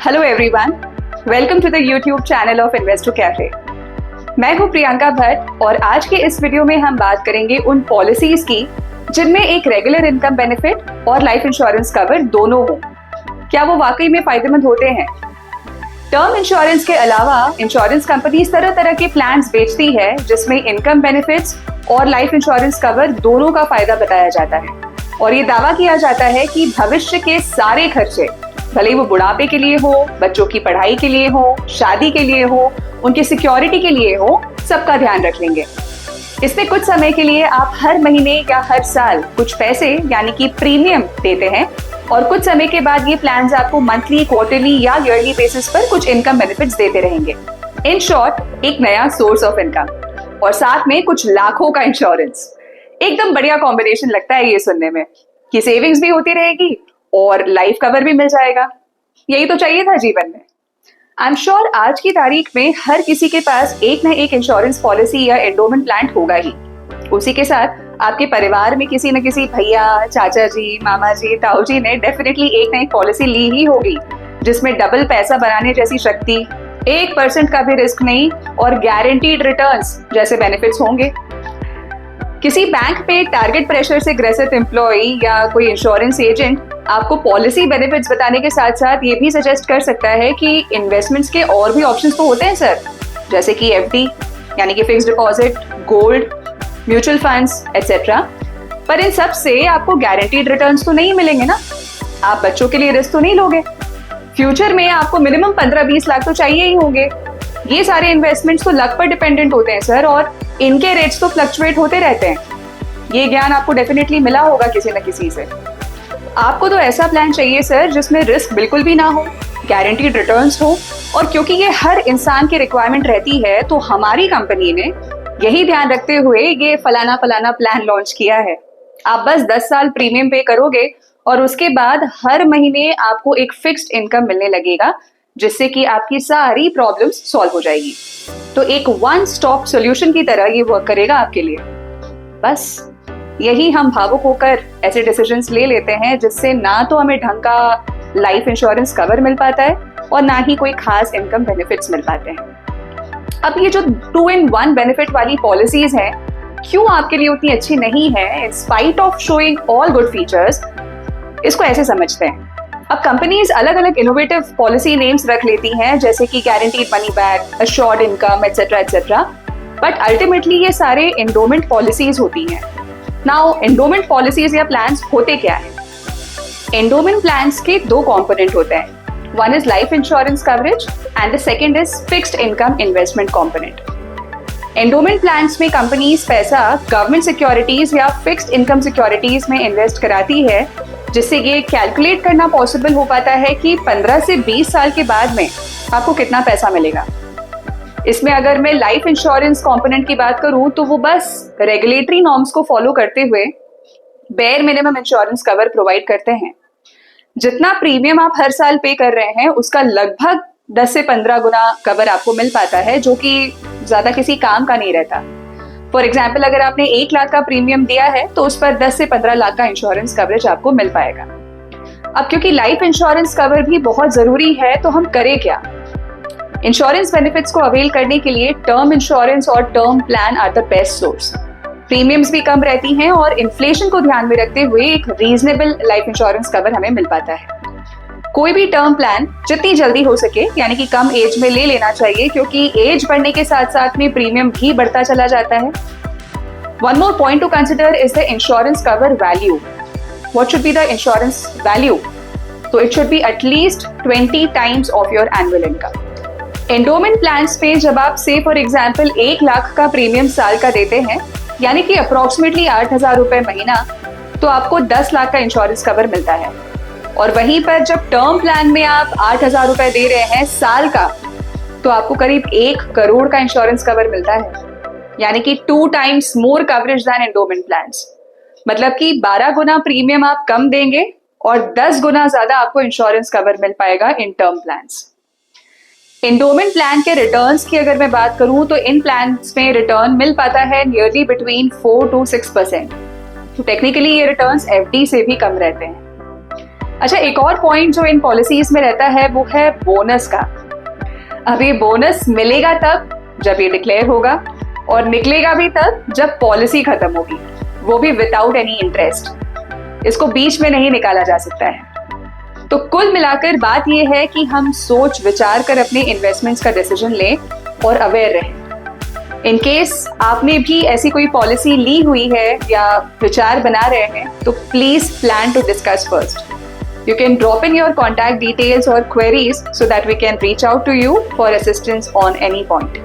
Hello everyone, welcome to the YouTube channel of investor cafe. मैं हूं प्रियंका भट्ट और आज के इस वीडियो में हम बात करेंगे उन पॉलिसीज की जिनमें एक रेगुलर इनकम बेनिफिट और लाइफ इंश्योरेंस कवर दोनों हो। क्या वो वाकई में फायदेमंद होते हैं? टर्म इंश्योरेंस के अलावा इंश्योरेंस कंपनीज तरह तरह के प्लान्स बेचती है जिसमें इनकम बेनिफिट्स और लाइफ इंश्योरेंस कवर दोनों का फायदा बताया जाता है और ये दावा किया जाता है कि भविष्य के सारे खर्चे, भले ही वो बुढ़ापे के लिए हो, बच्चों की पढ़ाई के लिए हो, शादी के लिए हो, उनकी सिक्योरिटी के लिए हो, सबका ध्यान रख लेंगे। इसमें कुछ समय के लिए आप हर महीने या हर साल कुछ पैसे यानी कि प्रीमियम देते हैं और कुछ समय के बाद ये प्लान्स आपको मंथली, क्वार्टरली या ईयरली बेसिस पर कुछ इनकम बेनिफिट्स देते रहेंगे। इन शॉर्ट, एक नया सोर्स ऑफ इनकम और साथ में कुछ लाखों का इंश्योरेंस। एकदम बढ़िया कॉम्बिनेशन लगता है ये सुनने में कि सेविंग्स भी होती रहेगी और लाइफ कवर भी मिल जाएगा। यही तो चाहिए था जीवन में। आई एम श्योर आज की तारीख में हर किसी के पास एक ना एक इंश्योरेंस पॉलिसी या एंडोमेंट प्लान होगा ही। उसी के साथ आपके परिवार में किसी न किसी भैया, चाचा जी, मामा जी, ताऊ जी ने डेफिनेटली एक ना एक पॉलिसी ली ही होगी जिसमें डबल पैसा बनाने जैसी शक्ति, 1% का भी रिस्क नहीं और गारंटीड रिटर्न्स जैसे बेनिफिट्स होंगे। किसी बैंक पे टारगेट प्रेशर से ग्रसित एम्प्लॉय या कोई इंश्योरेंस एजेंट आपको पॉलिसी बेनिफिट्स बताने के साथ साथ ये भी सजेस्ट कर सकता है कि इन्वेस्टमेंट्स के और भी ऑप्शंस तो होते हैं सर, जैसे कि एफडी यानी कि fixed deposit, gold, mutual funds etcetera. पर इन सब से आपको गारंटीड रिटर्न्स तो नहीं मिलेंगे ना। आप बच्चों के लिए रिस्क तो नहीं लोगे। फ्यूचर में आपको मिनिमम 15-20 लाख तो चाहिए ही होंगे। ये सारे इन्वेस्टमेंट्स तो लक पर डिपेंडेंट होते हैं सर और इनके रेट्स तो फ्लक्चुएट होते रहते हैं। ये ज्ञान आपको डेफिनेटली मिला होगा किसी न किसी से। आपको तो ऐसा प्लान चाहिए सर जिसमें रिस्क बिल्कुल भी ना हो, गारंटीड रिटर्न्स हो और क्योंकि ये हर इंसान की रिक्वायरमेंट रहती है तो हमारी कंपनी ने यही ध्यान रखते हुए ये फलाना प्लान लॉन्च किया है। आप बस 10 साल प्रीमियम पे करोगे और उसके बाद हर महीने आपको एक फिक्स्ड इनकम मिलने लगेगा जिससे कि आपकी सारी प्रॉब्लम्स सॉल्व हो जाएगी। तो एक वन स्टॉप सॉल्यूशन की तरह ये वर्क करेगा आपके लिए। बस यही हम भावुक होकर ऐसे डिसीजंस ले लेते हैं जिससे ना तो हमें ढंग का लाइफ इंश्योरेंस कवर मिल पाता है और ना ही कोई खास इनकम बेनिफिट्स मिल पाते हैं। अब ये जो 2-in-1 बेनिफिट वाली पॉलिसीज हैं, क्यों आपके लिए उतनी अच्छी नहीं है in spite of showing all good features, इसको ऐसे समझते हैं। अब कंपनीज अलग अलग इनोवेटिव पॉलिसी नेम्स रख लेती हैं जैसे कि guaranteed money back, assured income etcetera etcetera, but ultimately ये सारे एंडोमेंट पॉलिसीज होती हैं। नाउ एंडोमेंट पॉलिसीज या प्लान्स होते क्या हैं? एंडोमेंट प्लान्स के दो कंपोनेंट होते हैं। One is life insurance coverage and the second is fixed income investment component. Endowment plans में कंपनीज पैसा गवर्नमेंट सिक्योरिटीज या फिक्स्ड इनकम सिक्योरिटीज में इन्वेस्ट कराती है जिससे ये कैलकुलेट करना पॉसिबल हो पाता है कि 15 से 20 साल के बाद में आपको कितना पैसा मिलेगा। इसमें अगर मैं लाइफ इंश्योरेंस कंपोनेंट की बात करूं तो वो बस रेगुलेटरी नॉर्म्स को फॉलो करते हुए bare minimum insurance cover provide करते हैं। जितना प्रीमियम आप हर साल पे कर रहे हैं उसका लगभग 10 से 15 गुना कवर आपको मिल पाता है, जो कि ज्यादा किसी काम का नहीं रहता। फॉर एग्जाम्पल, अगर आपने 1 लाख का प्रीमियम दिया है तो उस पर 10 से 15 लाख का इंश्योरेंस कवरेज आपको मिल पाएगा। अब क्योंकि लाइफ इंश्योरेंस कवर भी बहुत जरूरी है तो हम करें क्या? इंश्योरेंस बेनिफिट्स को अवेल करने के लिए टर्म इंश्योरेंस और term plan are the best source. Premiums भी कम रहती हैं और इन्फ्लेशन को ध्यान में रखते हुए एक रीजनेबल लाइफ इंश्योरेंस कवर हमें मिल पाता है। कोई भी टर्म प्लान जितनी जल्दी हो सके यानी कि कम एज में ले लेना चाहिए क्योंकि एज बढ़ने के साथ साथ में प्रीमियम भी बढ़ता चला जाता है। One more point to consider is the insurance cover value. What should be the insurance value? तो it should be at least 20 times of your annual income. Endowment plans पे जब आप से फॉर एग्जाम्पल 1 लाख का प्रीमियम साल का देते हैं यानी कि अप्रोक्सीमेटली 8,000 रुपए महीना, तो आपको 10 लाख का इंश्योरेंस कवर मिलता है। और वहीं पर जब टर्म प्लान में आप 8,000 रुपए दे रहे हैं साल का, तो आपको करीब 1 करोड़ का इंश्योरेंस कवर मिलता है, यानी कि 2 times more coverage than endowment plans. मतलब कि 12 गुना प्रीमियम आप कम देंगे और 10 गुना ज्यादा आपको इंश्योरेंस कवर मिल पाएगा in term plans. Endowment plan के रिटर्न्स की अगर मैं बात करूं तो इन प्लान्स में रिटर्न मिल पाता है नियरली बिटवीन 4 to 6%। तो टेक्निकली ये रिटर्न्स एफडी से भी कम रहते हैं। अच्छा, एक और पॉइंट जो इन पॉलिसीज में रहता है वो है बोनस का। अब ये बोनस मिलेगा तब जब ये डिक्लेयर होगा और निकलेगा भी तब जब पॉलिसी खत्म होगी, वो भी विदाउट एनी इंटरेस्ट। इसको बीच में नहीं निकाला जा सकता है। तो कुल मिलाकर बात ये है कि हम सोच विचार कर अपने इन्वेस्टमेंट्स का डिसीजन लें और अवेयर रहें। इन केस आपने भी ऐसी कोई पॉलिसी ली हुई है या विचार बना रहे हैं तो please plan to discuss first. You can drop in your contact details or queries so that we can reach out to you for assistance on any point.